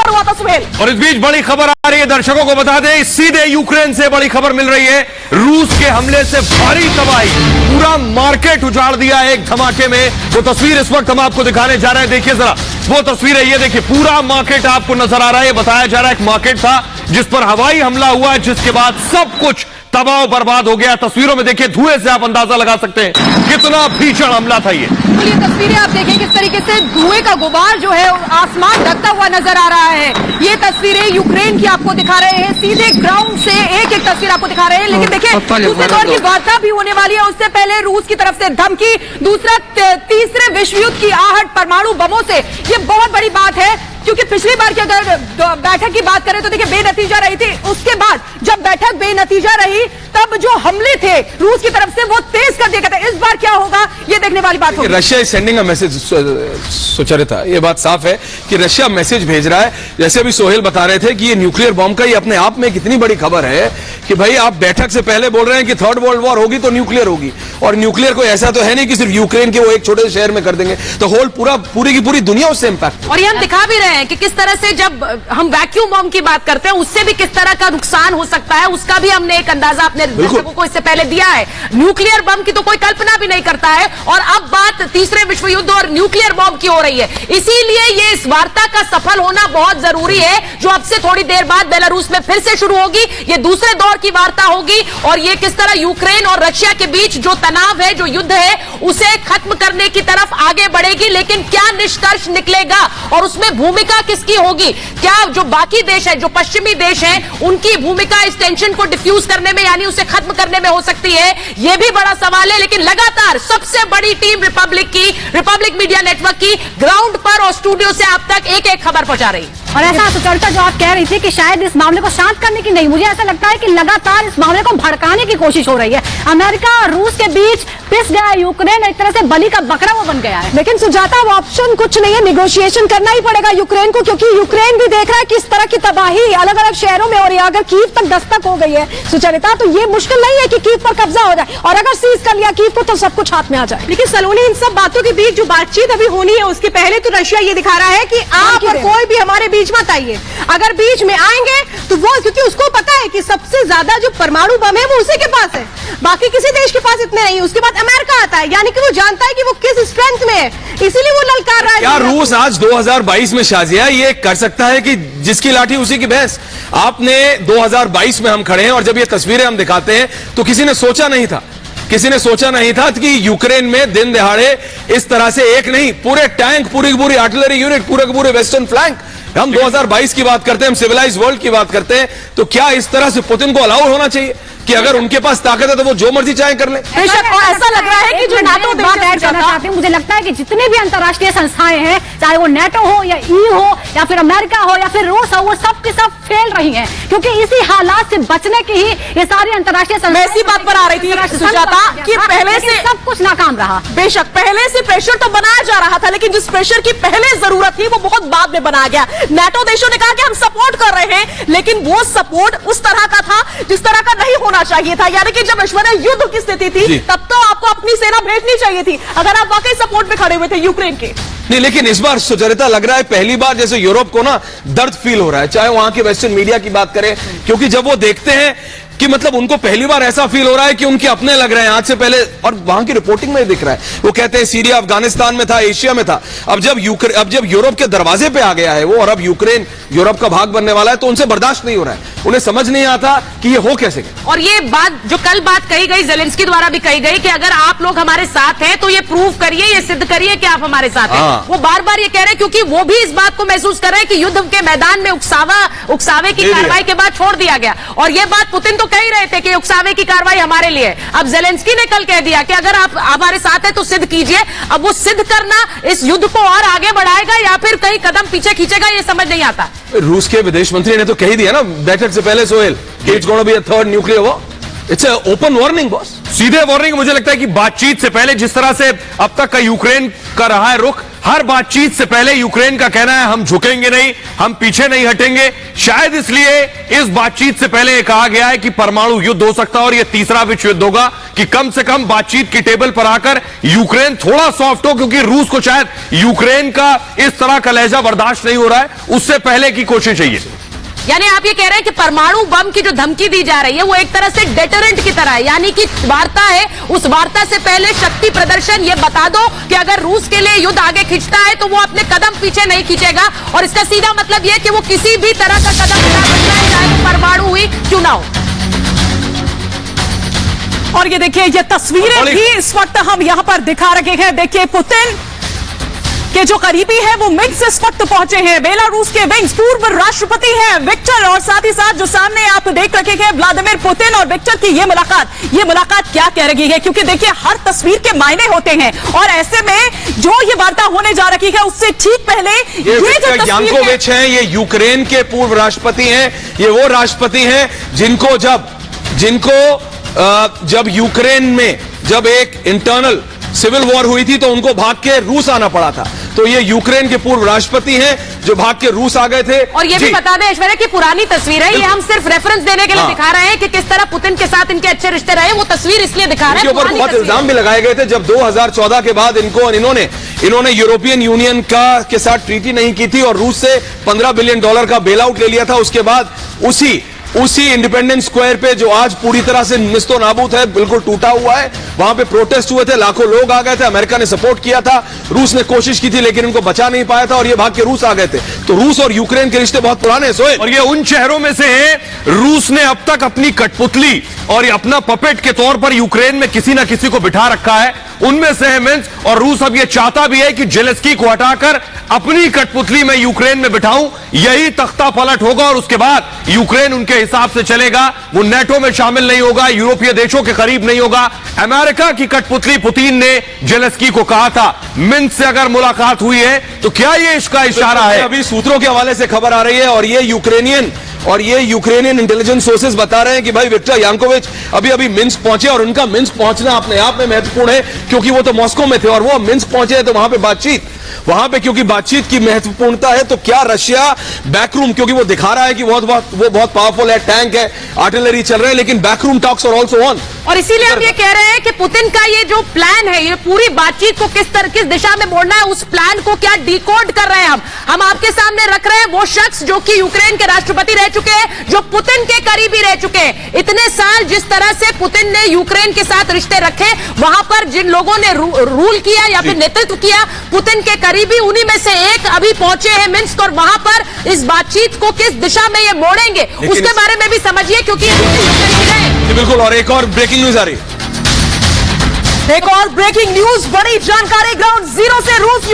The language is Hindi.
पर हुआ था सुहेल। और इस बीच बड़ी खबर आ रही है, दर्शकों को बता दें, सीधे यूक्रेन से बड़ी खबर मिल रही है। रूस के हमले से भारी तबाही, पूरा मार्केट उजाड़ दिया एक धमाके में। वो तस्वीर इस वक्त हम आपको दिखाने जा रहे हैं, देखिए जरा वो तस्वीर है, ये देखिए पूरा मार्केट आपको नजर आ रहा है। बताया जा रहा है एक मार्केट था जिस पर हवाई हमला हुआ है, जिसके बाद सब कुछ तबाह बर्बाद हो गया। तस्वीरों में देखिए, धुएं से आप अंदाजा लगा सकते हैं कितना भीषण हमला था ये। तो ये तस्वीरें आप देखें किस तरीके से धुएं का गुबार जो है आसमान ढकता हुआ नजर आ रहा है। ये तस्वीरें यूक्रेन की आपको दिखा रहे हैं, सीधे ग्राउंड से एक एक तस्वीर आपको दिखा रहे हैं। लेकिन देखिए, दूसरे दौर की वार्ता भी होने वाली है। उससे पहले रूस की तरफ से धमकी, दूसरा तीसरे विश्व युद्ध की आहट परमाणु बमों से। ये बहुत बड़ी बात है, क्योंकि पिछली बार की अगर बैठक की बात करें तो देखिए बेनतीजा रही थी। उसके बाद जब बैठक बेनतीजा रही, तब जो हमले थे रूस की तरफ से वो तेज कर दिए गए थे। इस बार क्या होगा ये देखने वाली बात होगी। Russia is sending a message, Sucharita, ये बात साफ है कि रशिया मैसेज भेज रहा है। जैसे अभी सोहेल बता रहे थे कि ये न्यूक्लियर बॉम्ब का ये अपने आप में कितनी बड़ी खबर है कि भाई आप बैठक से पहले बोल रहे हैं कि थर्ड वर्ल्ड वॉर होगी तो न्यूक्लियर होगी, और न्यूक्लियर कोई ऐसा तो है नहीं कि सिर्फ यूक्रेन के वो एक छोटे शहर में कर देंगे, तो होल पूरी की पूरी दुनिया उससे इंपैक्ट। और ये हम दिखा भी रहे हैं कि किस तरह से जब हम वैक्यूम बॉम्ब की बात करते हैं उससे भी किस तरह का नुकसान हो सकता है, उसका भी हमने एक अंदाजा अपने दर्शकों को इससे पहले दिया है। न्यूक्लियर बम की तो कोई कल्पना भी नहीं करता है, और अब बात तीसरे विश्व युद्ध और न्यूक्लियर बम की हो रही है। इसीलिए ये इस वार्ता का सफल होना बहुत जरूरी है, जो अब से थोड़ी देर बाद बेलारूस में फिर से शुरू होगी। ये दूसरे दौर की वार्ता होगी, और ये किस तरह यूक्रेन और रशिया के बीच जो तनाव है, जो युद्ध है, उसे खत्म करने की तरफ आगे बढ़ेगी। लेकिन क्या निष्कर्ष निकलेगा और उसमें भूमिका किसकी होगी? क्या जो बाकी देश है, जो पश्चिमी देश हैं, उनकी भूमिका इस टेंशन को डिफ्यूज करने में, यानी उसे खत्म करने में हो सकती है? यह भी बड़ा सवाल है। लेकिन लगातार सबसे बड़ी टीम रिपब्लिक मीडिया नेटवर्क की ग्राउंड पर और स्टूडियो से आप तक एक एक खबर पहुंचा रही। और ऐसा सुचरिता जो आप कह रही थी कि शायद इस मामले को शांत करने की नहीं, मुझे ऐसा लगता है कि लगातार इस मामले को भड़काने की कोशिश हो रही है। अमेरिका और रूस के बीच पिस गया यूक्रेन, एक तरह से बलि का बकरा वो बन गया है। लेकिन सुजाता, वो ऑप्शन कुछ नहीं है, निगोशिएशन करना ही पड़ेगा यूक्रेन को, क्योंकि यूक्रेन भी देख रहा है कि इस तरह की तबाही अलग अलग शहरों में हो रही है। अगर कीव तक दस्तक हो गई है सुचरिता, तो ये मुश्किल नहीं है कि कीव पर कब्जा हो जाए, और अगर सीज कर लिया कीव को तो सब कुछ हाथ में आ जाए। लेकिन सलोनी, इन सब बातों के बीच जो बातचीत अभी होनी है, उसके पहले तो रशिया ये दिखा रहा है कि आप और कोई भी हमारे बीच मत आइए। अगर बीच में आएंगे तो वो, क्योंकि उसको पता है कि सबसे ज्यादा जो परमाणु बम है वो उसी के पास है, बाकी किसी देश के पास इतने नहीं। उसके बाद अमेरिका आता है, यानी कि वो जानता है कि वो किस स्ट्रेंथ में है, इसीलिए वो ललकार रहा है। क्या रूस आज 2022 में शाजिया ये कर सकता है कि जिसकी लाठी उसी की भैंस? आपने 2022 में हम खड़े हैं, और जब ये तस्वीरें हम दिखाते हैं तो किसी ने सोचा नहीं था कि यूक्रेन में दिन दिहाड़े इस तरह से एक नहीं, पूरे टैंक, पूरी आर्टिलरी यूनिट, पूरे वेस्टर्न फ्लैंक। हम 2022 की बात करते हैं, हम सिविलाइज वर्ल्ड की बात करते हैं, तो क्या इस तरह से पुतिन को अलाउ होना चाहिए कि अगर उनके पास ताकत है तो वो जो मर्जी चाहे कर ले? ऐसा लग रहा है कि जो नाटो बात ऐड करना चाहती हूँ, मुझे लगता है कि जितने भी अंतर्राष्ट्रीय संस्थाएं हैं, चाहे वो नेटो हो या EU हो या फिर अमेरिका हो या फिर रूस हो, वो सब के सब फेल रही हैं, क्योंकि इसी हालात से बचने की ही ये सारी अंतर्राष्ट्रीय संस्थाएं। ऐसी बात पर आ रही थी सुजाता कि पहले से सब कुछ नाकाम रहा। बेशक पहले से प्रेशर तो बनाया जा रहा था, लेकिन जिस प्रेशर की पहले जरूरत थी वो बहुत बाद में बनाया गया। नाटो देशों ने कहा कि हम सपोर्ट कर रहे हैं, लेकिन वो सपोर्ट उस तरह का था जिस तरह का नहीं होना चाहिए था। यानी कि जब ऐश्वर्या युद्ध की स्थिति थी, तब तो आपको अपनी सेना भेजनी चाहिए थी, अगर आप वाकई सपोर्ट में खड़े हुए थे यूक्रेन के। नहीं, लेकिन इस बार सुचरिता लग रहा है पहली बार जैसे यूरोप को ना दर्द फील हो रहा है, चाहे वहां के वेस्टर्न मीडिया की बात करें, क्योंकि जब वो देखते हैं कि मतलब उनको पहली बार ऐसा फील हो रहा है कि उनके अपने लग रहे हैं आज से पहले, और वहां की रिपोर्टिंग में दिख रहा है। वो कहते हैं सीरिया, अफगानिस्तान में था, एशिया में था, अब जब यूरोप के दरवाजे पे आ गया है वो, और अब यूक्रेन यूरोप का भाग बनने वाला है, तो उनसे बर्दाश्त नहीं हो रहा है, उन्हें समझ नहीं आता कि ये हो कैसे गया। और ये बात जो कल बात कही गई, जेलेंस्की द्वारा भी कही गई कि अगर आप लोग हमारे साथ हैं तो ये प्रूव करिए, ये सिद्ध करिए कि आप हमारे साथ हैं। वो बार बार ये कह रहे हैं, क्योंकि वो भी इस बात को महसूस कर रहे हैं कि युद्ध के मैदान में उकसावे की कार्रवाई के बाद छोड़ दिया गया। और ये बात पुतिन तो कह ही रहे थे कि उकसावे की कार्रवाई हमारे लिए। अब जेलेंस्की ने कल कह दिया कि अगर आप हमारे साथ हैं तो सिद्ध कीजिए। अब वो सिद्ध करना इस युद्ध को और आगे बढ़ाएगा या फिर कई कदम पीछे खींचेगा, ये समझ नहीं आता। रूस के विदेश मंत्री ने तो कह ही दिया ना बैठक से पहले सोहेल कि it's gonna be a third nuclear war. It's a open warning boss, सीधे वार्निंग। मुझे लगता है कि बातचीत से पहले जिस तरह से अब तक का यूक्रेन का रहा है रुख, हर बातचीत से पहले यूक्रेन का कहना है हम झुकेंगे नहीं, हम पीछे नहीं हटेंगे। शायद इसलिए इस बातचीत से पहले कहा गया है कि परमाणु युद्ध हो सकता है और यह तीसरा विश्व युद्ध होगा। कि कम से कम बातचीत की टेबल पर आकर यूक्रेन थोड़ा सॉफ्ट हो, क्योंकि रूस को शायद यूक्रेन का इस तरह का लहजा बर्दाश्त नहीं हो रहा है, उससे पहले की कोशिश चाहिए। यानी आप ये कह रहे हैं कि परमाणु बम की जो धमकी दी जा रही है वो एक तरह से डेटरेंट की तरह है, यानी कि वार्ता है, उस वार्ता से पहले शक्ति प्रदर्शन, ये बता दो कि अगर रूस के लिए युद्ध आगे खींचता है तो वो अपने कदम पीछे नहीं खींचेगा, और इसका सीधा मतलब यह कि वो किसी भी तरह का कदम उठा सकता है, चाहे वो परमाणु हुई क्यों ना हो। और ये देखिए, ये तस्वीरें भी इस वक्त हम यहां पर दिखा रहे हैं। देखिए, पुतिन के जो करीबी है वो मिन्स्क इस वक्त पहुंचे हैं। बेलारूस के विंग्स पूर्व राष्ट्रपति हैं विक्टर, और साथ ही साथ जो सामने आप देख रखे हैं व्लादिमीर पुतिन और विक्टर की ये मुलाकात क्या कह रही है, क्योंकि देखिए हर तस्वीर के मायने होते हैं, और ऐसे में जो ये वार्ता होने जा रही है उससे ठीक पहले ये जो तस्वीर यांकोविच हैं, ये यूक्रेन के पूर्व राष्ट्रपति हैं। ये वो राष्ट्रपति हैं जिनको जब यूक्रेन में जब एक इंटरनल सिविल वॉर हुई थी तो उनको भाग के रूस आना पड़ा था। तो ये यूक्रेन के पूर्व राष्ट्रपति हैं जो भाग के रूस आ गए थे। और ये भी बता दें ऐश्वर्या की पुरानी तस्वीर है, ये हम सिर्फ रेफरेंस देने के लिए दिखा रहे हैं कि किस तरह पुतिन के साथ इनके अच्छे रिश्ते रहे। वो तस्वीर इसलिए दिखा रहे हैं, ऊपर बहुत इल्जाम भी लगाए गए थे जब 2014 के बाद इन्होंने यूरोपियन यूनियन के साथ ट्रीटी नहीं की थी और रूस से $15 बिलियन का बेल आउट ले लिया था। उसके बाद उसी इंडिपेंडेंस स्क्वायर पे जो आज पूरी तरह से निस्तो नाबूद है, बिल्कुल टूटा हुआ है, वहां पे प्रोटेस्ट हुए थे, लाखों लोग आ गए थे, अमेरिका ने सपोर्ट किया था, रूस ने कोशिश की थी लेकिन इनको बचा नहीं पाया था और ये भाग के रूस आ गए थे। तो रूस और यूक्रेन के रिश्ते बहुत पुराने हैं सोहेल। और ये उन शहरों में से है, रूस ने अब तक अपनी कठपुतली और ये अपना पपेट के तौर पर यूक्रेन में किसी ना किसी को बिठा रखा है, उनमें से है मिन्स्क। और रूस अब ये चाहता भी है कि जेलेंस्की को हटाकर अपनी कठपुतली में यूक्रेन में बिठाऊं, यही तख्ता पलट होगा और उसके बाद यूक्रेन उनके हिसाब से चलेगा, वो नेटो में शामिल नहीं होगा, यूरोपीय देशों के करीब नहीं होगा। अमेरिका की कठपुतली पुतिन ने जेलेंस्की को कहा था, मिन्स्क से अगर मुलाकात हुई है तो क्या ये इसका इशारा है? अभी सूत्रों के हवाले से खबर आ रही है और ये यूक्रेनियन इंटेलिजेंस सोर्सेज बता रहे हैं कि भाई विक्टर यांकोविच अभी मिन्स्क पहुंचे और उनका मिन्स्क पहुंचना अपने आप में महत्वपूर्ण है, क्योंकि वो तो मॉस्को में थे और वो मिन्स्क पहुंचे हैं तो वहां पे क्योंकि बातचीत की महत्वपूर्णता है, तो क्या रशिया बैकरूम, क्योंकि वो दिखा रहा है कि वो बहुत पावरफुल है, टैंक है, आर्टिलरी चल रहे हैं, लेकिन backroom talks are also on. और इसीलिए हम ये कह रहे हैं कि पुतिन का ये जो प्लान है, ये पूरी बातचीत को किस दिशा में मोड़ना है, उस प्लान को क्या डिकोड कर रहे हैं हम आपके सामने रख रहे हैं। वो शख्स जो कि यूक्रेन के राष्ट्रपति रह चुके हैं, जो पुतिन के करीबी रह चुके हैं, इतने साल जिस तरह से पुतिन ने यूक्रेन के साथ रिश्ते रखे, वहां पर जिन लोगों ने रूल किया या फिर नेतृत्व किया, पुतिन के करीबी उन्हीं में से एक अभी पहुंचे हैं मिन्स्क, और वहां पर इस बातचीत को किस दिशा में ये मोड़ेंगे उसके बारे में भी समझिए, क्योंकि ये बिल्कुल। और एक और ब्रेकिंग न्यूज आ रही है, एक और ब्रेकिंग न्यूज, बड़ी जानकारी ग्राउंड जीरो से रूस